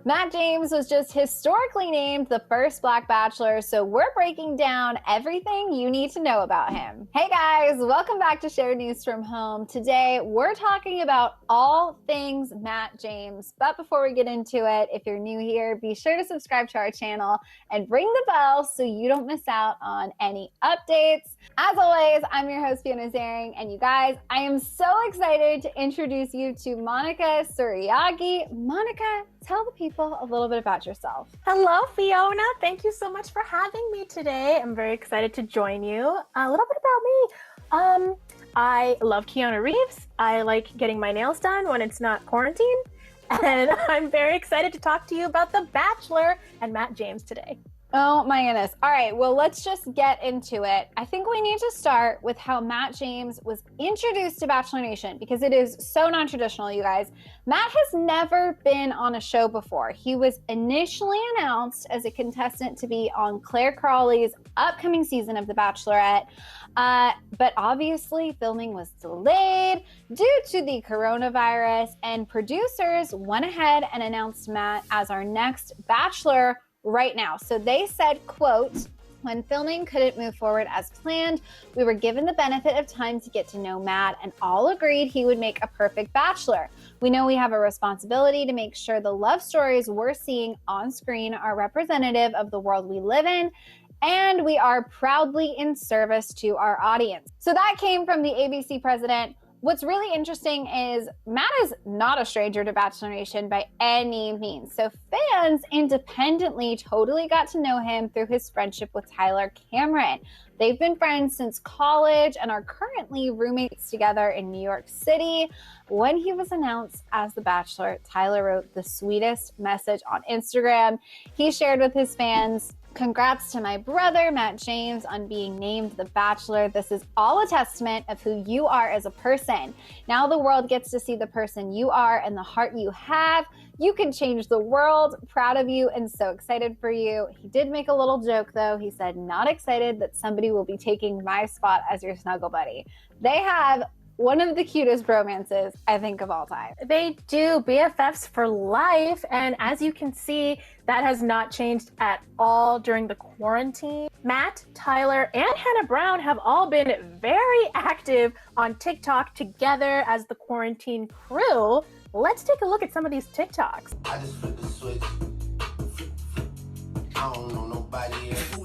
Matt James was just historically named the first Black Bachelor, so we're breaking down everything you need to know about him. Hey guys, welcome back to Shared News from Home. Today, we're talking about all things Matt James. But before we get into it, if you're new here, be sure to subscribe to our channel and ring the bell so you don't miss out on any updates. As always, I'm your host, Humanitarian, and you guys, I am so excited to introduce you to Monica Suryagi. Monica, tell the people a little bit about yourself. Hello, Fiona. Thank you so much for having me today. I'm very excited to join you. A little bit about me. I love Keanu Reeves. I like getting my nails done when it's not quarantine. And I'm very excited to talk to you about The Bachelor and Matt James today. Oh my goodness. All right, well, let's just get into it. I think we need to start with how Matt James was introduced to Bachelor Nation because it is so non-traditional, you guys. Matt has never been on a show before. He was initially announced as a contestant to be on Clare Crawley's upcoming season of The Bachelorette, but obviously filming was delayed due to the coronavirus, and producers went ahead and announced Matt as our next Bachelor right now. So they said, quote, "When filming couldn't move forward as planned, we were given the benefit of time to get to know Matt and all agreed he would make a perfect bachelor. We know we have a responsibility to make sure the love stories we're seeing on screen are representative of the world we live in, and we are proudly in service to our audience." So that came from the ABC president. What's really interesting is Matt is not a stranger to Bachelor Nation by any means. So fans independently totally got to know him through his friendship with Tyler Cameron. They've been friends since college and are currently roommates together in New York City. When he was announced as The Bachelor, Tyler wrote the sweetest message on Instagram. He shared with his fans, "Congrats to my brother, Matt James, on being named The Bachelor. This is all a testament of who you are as a person. Now the world gets to see the person you are and the heart you have. You can change the world. Proud of you and so excited for you." He did make a little joke though. He said, "Not excited that somebody will be taking my spot as your snuggle buddy." They have one of the cutest romances, I think, of all time. They do, BFFs for life. And as you can see, that has not changed at all during the quarantine. Matt, Tyler, and Hannah Brown have all been very active on TikTok together as the quarantine crew. Let's take a look at some of these TikToks. I just flip the switch. I don't know nobody else.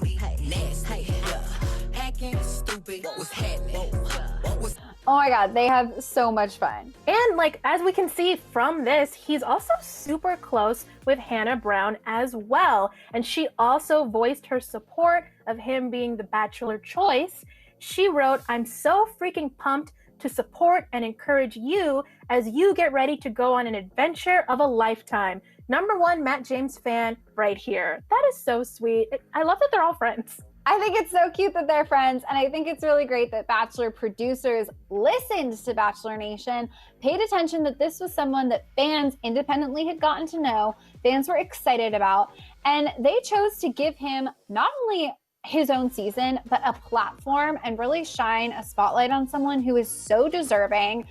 Oh my God, they have so much fun. And like, as we can see from this, he's also super close with Hannah Brown as well. And she also voiced her support of him being the Bachelor choice. She wrote, "I'm so freaking pumped to support and encourage you as you get ready to go on an adventure of a lifetime. #1 Matt James fan right here." That is so sweet. I love that they're all friends. I think it's so cute that they're friends, and I think it's really great that Bachelor producers listened to Bachelor Nation, paid attention that this was someone that fans independently had gotten to know, fans were excited about, and they chose to give him not only his own season, but a platform and really shine a spotlight on someone who is so deserving.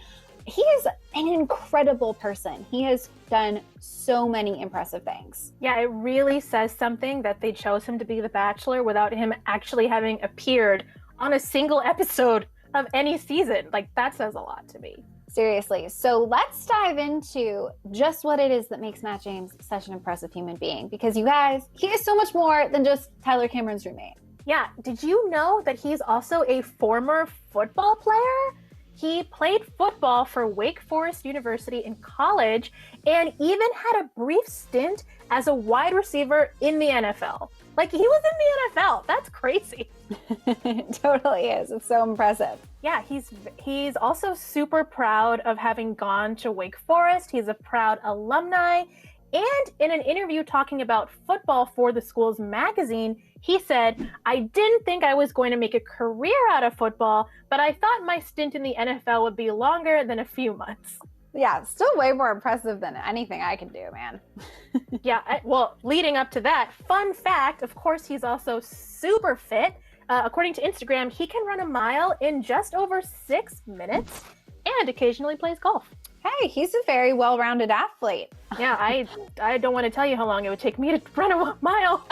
He is an incredible person. He has done so many impressive things. Yeah, it really says something that they chose him to be the Bachelor without him actually having appeared on a single episode of any season. Like, that says a lot to me. Seriously. So let's dive into just what it is that makes Matt James such an impressive human being. Because you guys, he is so much more than just Tyler Cameron's roommate. Yeah, did you know that he's also a former football player? He played football for Wake Forest University in college and even had a brief stint as a wide receiver in the NFL. Like, he was in the NFL. That's crazy. It totally is. It's so impressive. Yeah, he's also super proud of having gone to Wake Forest. He's a proud alumni. And in an interview talking about football for the school's magazine, he said, "I didn't think I was going to make a career out of football, but I thought my stint in the NFL would be longer than a few months." Yeah, still way more impressive than anything I can do, man. Yeah, well, leading up to that, fun fact, of course, he's also super fit. According to Instagram, he can run a mile in just over 6 minutes and occasionally plays golf. Hey, he's a very well-rounded athlete. Yeah, I don't want to tell you how long it would take me to run a mile.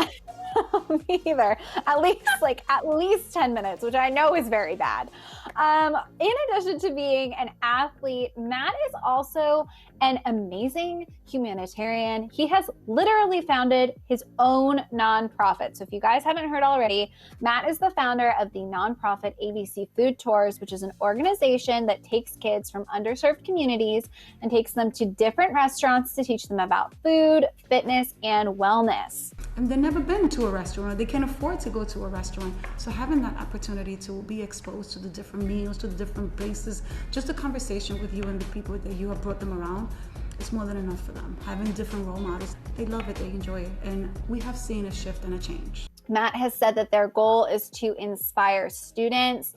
Me either. At least 10 minutes, which I know is very bad. In addition to being an athlete, Matt is also an amazing humanitarian. He has literally founded his own nonprofit. So if you guys haven't heard already, Matt is the founder of the nonprofit ABC Food Tours, which is an organization that takes kids from underserved communities and takes them to different restaurants to teach them about food, fitness, and wellness. And they've never been to a restaurant. They can't afford to go to a restaurant. So having that opportunity to be exposed to the different meals, to the different places, just a conversation with you and the people that you have brought them around, it's more than enough for them. Having different role models, they love it, they enjoy it. And we have seen a shift and a change. Matt has said that their goal is to inspire students.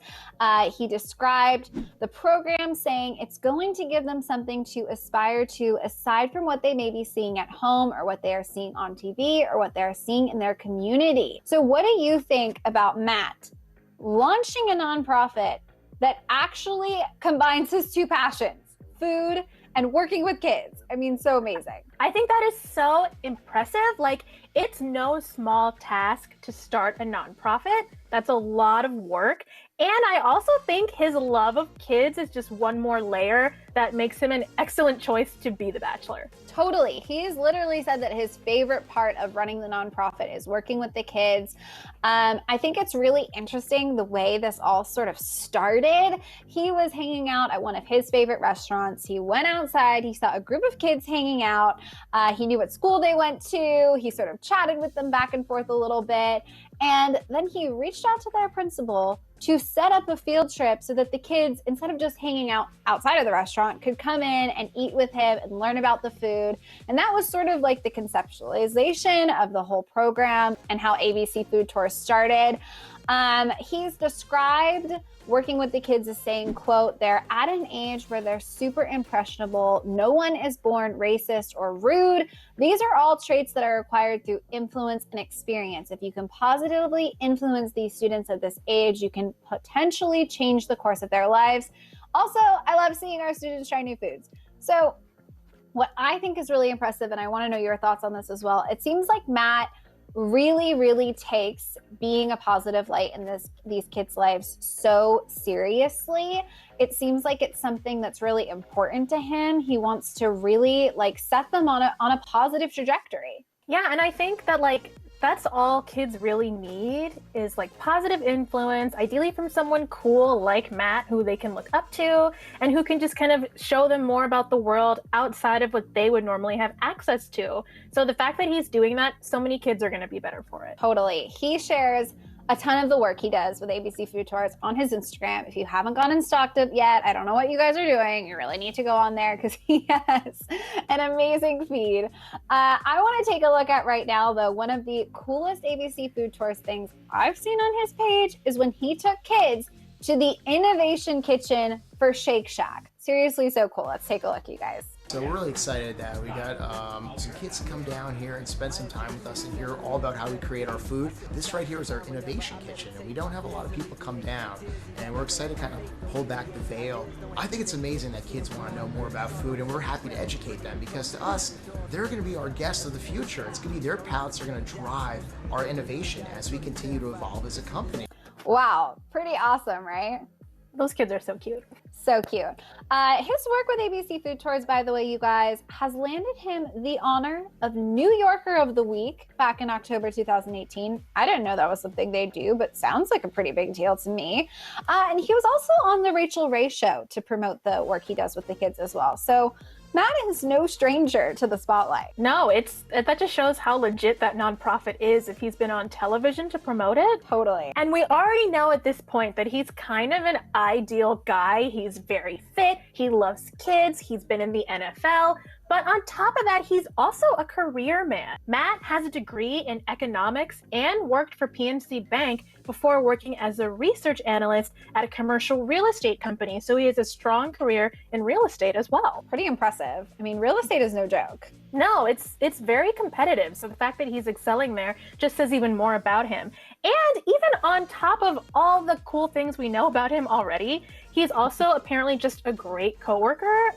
He described the program saying it's going to give them something to aspire to aside from what they may be seeing at home or what they are seeing on TV or what they're seeing in their community. So what do you think about Matt launching a nonprofit that actually combines his two passions, food and working with kids? I mean, so amazing. I think that is so impressive. Like, it's no small task to start a nonprofit. That's a lot of work. And I also think his love of kids is just one more layer that makes him an excellent choice to be the Bachelor. Totally. He's literally said that his favorite part of running the nonprofit is working with the kids. I think it's really interesting the way this all sort of started. He was hanging out at one of his favorite restaurants. He went outside. He saw a group of kids hanging out. He knew what school they went to. He sort of chatted with them back and forth a little bit. And then he reached out to their principal to set up a field trip so that the kids, instead of just hanging out outside of the restaurant, could come in and eat with him and learn about the food. And that was sort of like the conceptualization of the whole program and how ABC Food Tours started. He's described working with the kids as saying, quote, they're at an age where they're super impressionable. No one is born racist or rude. These are all traits that are acquired through influence and experience. If you can positively influence these students at this age, you can potentially change the course of their lives. Also, I love seeing our students try new foods. So what I think is really impressive, and I want to know your thoughts on this as well, it seems like Matt really takes being a positive light in these kids' lives so seriously. It seems like it's something that's really important to him. He wants to really set them on a positive trajectory. Yeah, and I think that that's all kids really need is positive influence, ideally from someone cool like Matt, who they can look up to and who can just kind of show them more about the world outside of what they would normally have access to. So the fact that he's doing that, so many kids are going to be better for it. Totally. He shares a ton of the work he does with ABC Food Tours on his Instagram. If you haven't gone and stalked it yet, I don't know what you guys are doing. You really need to go on there because he has an amazing feed. I want to take a look at right now, though, one of the coolest ABC Food Tours things I've seen on his page is when he took kids to the innovation kitchen for Shake Shack. Seriously, so cool. Let's take a look, you guys. So we're really excited that we got some kids to come down here and spend some time with us and hear all about how we create our food. This right here is our innovation kitchen, and we don't have a lot of people come down, and we're excited to kind of pull back the veil. I think it's amazing that kids want to know more about food, and we're happy to educate them because to us, they're going to be our guests of the future. It's going to be their palates that are going to drive our innovation as we continue to evolve as a company. Wow, pretty awesome, right? Those kids are so cute. So cute. His work with ABC Food Tours, by the way, you guys, has landed him the honor of New Yorker of the Week back in October 2018. I didn't know that was something they do, but sounds like a pretty big deal to me. And he was also on the Rachel Ray Show to promote the work he does with the kids as well. So Matt is no stranger to the spotlight. No, that just shows how legit that nonprofit is if he's been on television to promote it. Totally. And we already know at this point that he's kind of an ideal guy. He's very fit. He loves kids. He's been in the NFL. But on top of that, he's also a career man. Matt has a degree in economics and worked for PNC Bank before working as a research analyst at a commercial real estate company. So he has a strong career in real estate as well. Pretty impressive. I mean, real estate is no joke. No, it's very competitive. So the fact that he's excelling there just says even more about him. And even on top of all the cool things we know about him already, he's also apparently just a great coworker.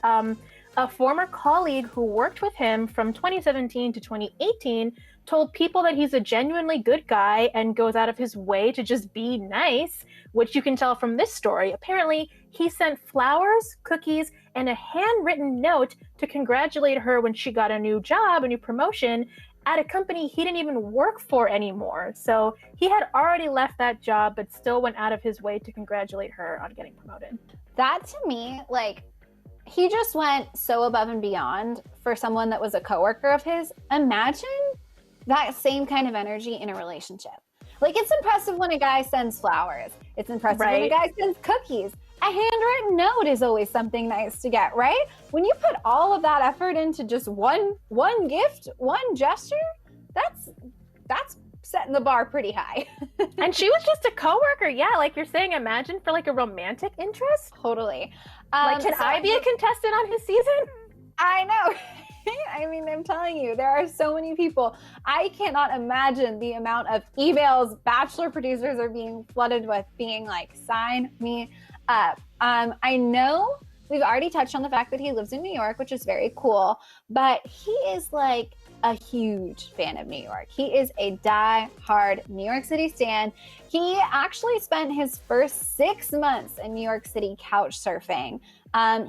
A former colleague who worked with him from 2017 to 2018 told people that he's a genuinely good guy and goes out of his way to just be nice, which you can tell from this story. Apparently, he sent flowers, cookies, and a handwritten note to congratulate her when she got a new job, a new promotion, at a company he didn't even work for anymore. So he had already left that job, but still went out of his way to congratulate her on getting promoted. That to me, like, he just went so above and beyond for someone that was a coworker of his. Imagine that same kind of energy in a relationship. Like, it's impressive when a guy sends flowers. It's impressive when a guy sends cookies. A handwritten note is always something nice to get, right? When you put all of that effort into just one gift, one gesture, that's setting the bar pretty high. And she was just a coworker. Yeah, like you're saying, imagine for like a romantic interest. Totally. Like, can I be a contestant on his season? I know. I mean, I'm telling you, there are so many people. I cannot imagine the amount of emails Bachelor producers are being flooded with, being like, sign me up. I know we've already touched on the fact that he lives in New York, which is very cool, but he is like a huge fan of New York. He is a die-hard New York City stan. He actually spent his first 6 months in New York City couch surfing.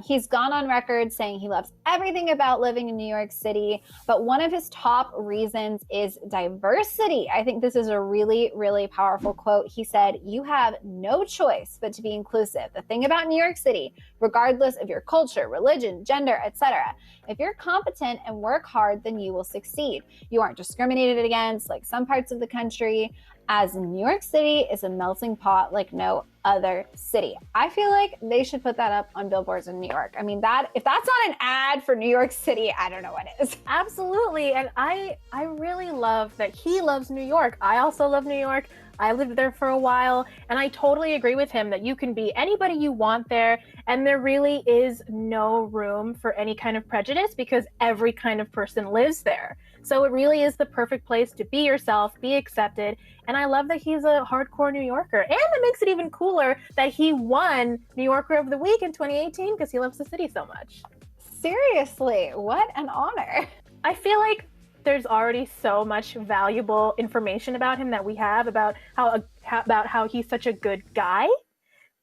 He's gone on record saying he loves everything about living in New York City, but one of his top reasons is diversity. I think this is a really, really powerful quote. He said, "You have no choice but to be inclusive. The thing about New York City, regardless of your culture, religion, gender, etc., if you're competent and work hard, then you will succeed. You aren't discriminated against like some parts of the country, as New York City is a melting pot like no other city." I feel like they should put that up on billboards in New York. I mean, that if that's not an ad for New York City, I don't know what is. Absolutely. And I really love that he loves New York. I also love New York. I lived there for a while, and I totally agree with him that you can be anybody you want there, and there really is no room for any kind of prejudice because every kind of person lives there. So it really is the perfect place to be yourself, be accepted, and I love that he's a hardcore New Yorker. And it makes it even cooler that he won New Yorker of the Week in 2018 because he loves the city so much. Seriously, what an honor. I feel like there's already so much valuable information about him that we have about how he's such a good guy.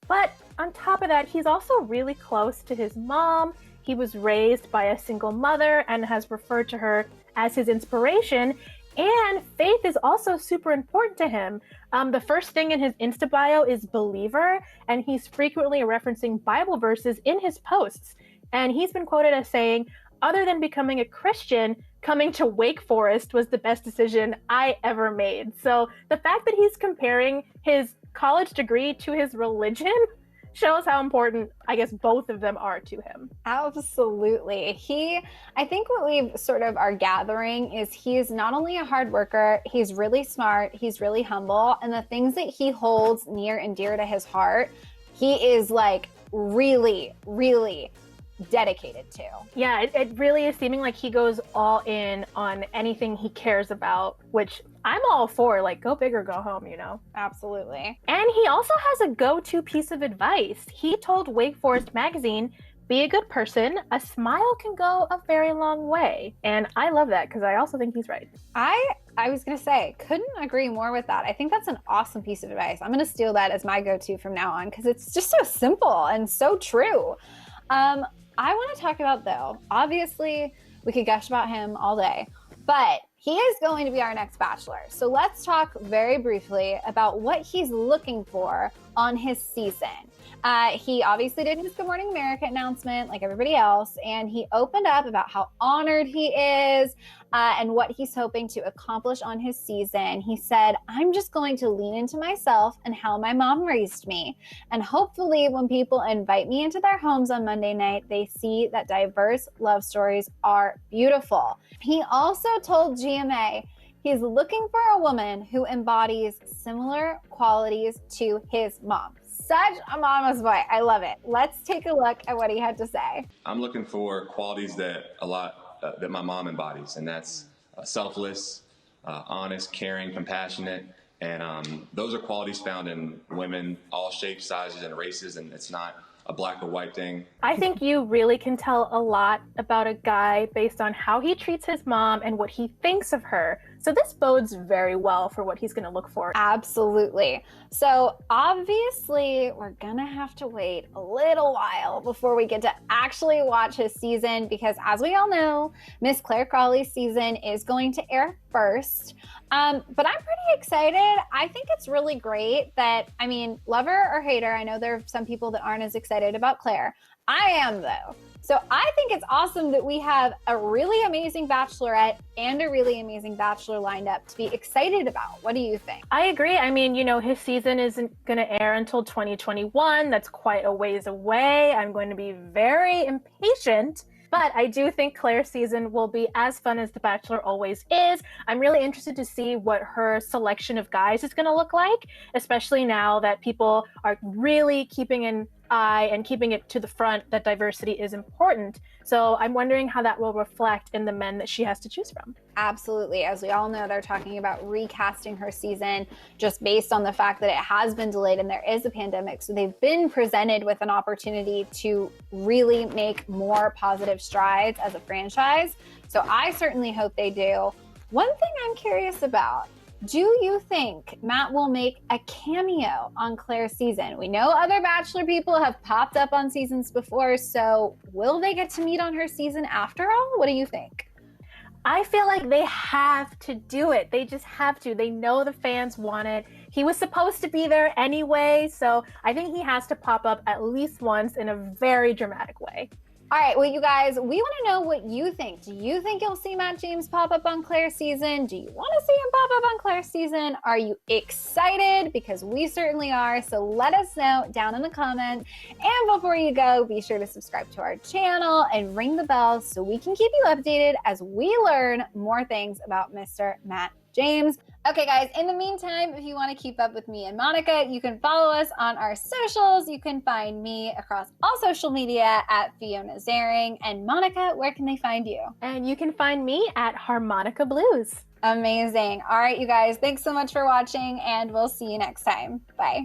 But on top of that, he's also really close to his mom. He was raised by a single mother and has referred to her as his inspiration. And faith is also super important to him. The first thing in his Insta bio is believer, and he's frequently referencing Bible verses in his posts. And he's been quoted as saying, "Other than becoming a Christian, coming to Wake Forest was the best decision I ever made." So the fact that he's comparing his college degree to his religion shows how important, I guess, both of them are to him. Absolutely. I think what we sort of are gathering is he's not only a hard worker, he's really smart, he's really humble, and the things that he holds near and dear to his heart, he is like really, really dedicated to. Yeah, it really is seeming like he goes all in on anything he cares about, which I'm all for. Like, go big or go home, you know? Absolutely. And he also has a go-to piece of advice. He told Wake Forest magazine, "Be a good person. A smile can go a very long way." And I love that because I also think he's right. I was going to say, couldn't agree more with that. I think that's an awesome piece of advice. I'm going to steal that as my go-to from now on because it's just so simple and so true. I want to talk about, though, obviously we could gush about him all day, but he is going to be our next Bachelor. So let's talk very briefly about what he's looking for on his season. He obviously did his Good Morning America announcement like everybody else, and he opened up about how honored he is and what he's hoping to accomplish on his season. He said, "I'm just going to lean into myself and how my mom raised me. And hopefully when people invite me into their homes on Monday night, they see that diverse love stories are beautiful." He also told GMA he's looking for a woman who embodies similar qualities to his mom. Such a mama's boy. I love it. Let's take a look at what he had to say. I'm looking for qualities that that my mom embodies, and that's selfless, honest, caring, compassionate, and those are qualities found in women, all shapes, sizes, and races. And it's not a black or white thing. I think you really can tell a lot about a guy based on how he treats his mom and what he thinks of her. So this bodes very well for what he's going to look for. Absolutely. So obviously, we're going to have to wait a little while before we get to actually watch his season because as we all know, Miss Clare Crawley's season is going to air first. But I'm pretty excited. I think it's really great that, I mean, lover or hater, I know there are some people that aren't as excited about Clare. I am though. So I think it's awesome that we have a really amazing Bachelorette and a really amazing Bachelor lined up to be excited about. What do you think? I agree. I mean, you know, his season isn't going to air until 2021. That's quite a ways away. I'm going to be very impatient. But I do think Claire's season will be as fun as The Bachelor always is. I'm really interested to see what her selection of guys is going to look like, especially now that people are really keeping an eye and keeping it to the front that diversity is important. So I'm wondering how that will reflect in the men that she has to choose from. Absolutely. As we all know, they're talking about recasting her season just based on the fact that it has been delayed and there is a pandemic. So they've been presented with an opportunity to really make more positive strides as a franchise. So I certainly hope they do. One thing I'm curious about, do you think Matt will make a cameo on Claire's season? We know other Bachelor people have popped up on seasons before, so will they get to meet on her season after all? What do you think? I feel like they have to do it. They just have to. They know the fans want it. He was supposed to be there anyway, so I think he has to pop up at least once in a very dramatic way. All right, well, you guys, we want to know what you think. Do you think you'll see Matt James pop up on Claire's season? Do you want to see him pop up on Claire's season? Are you excited? Because we certainly are. So let us know down in the comments. And before you go, be sure to subscribe to our channel and ring the bell so we can keep you updated as we learn more things about Mr. Matt James. Okay, guys, in the meantime, if you want to keep up with me and Monica, you can follow us on our socials. You can find me across all social media at Fiona Zaring. And Monica, where can they find you? And you can find me at Harmonica Blues. Amazing. All right, you guys, thanks so much for watching, and we'll see you next time. Bye.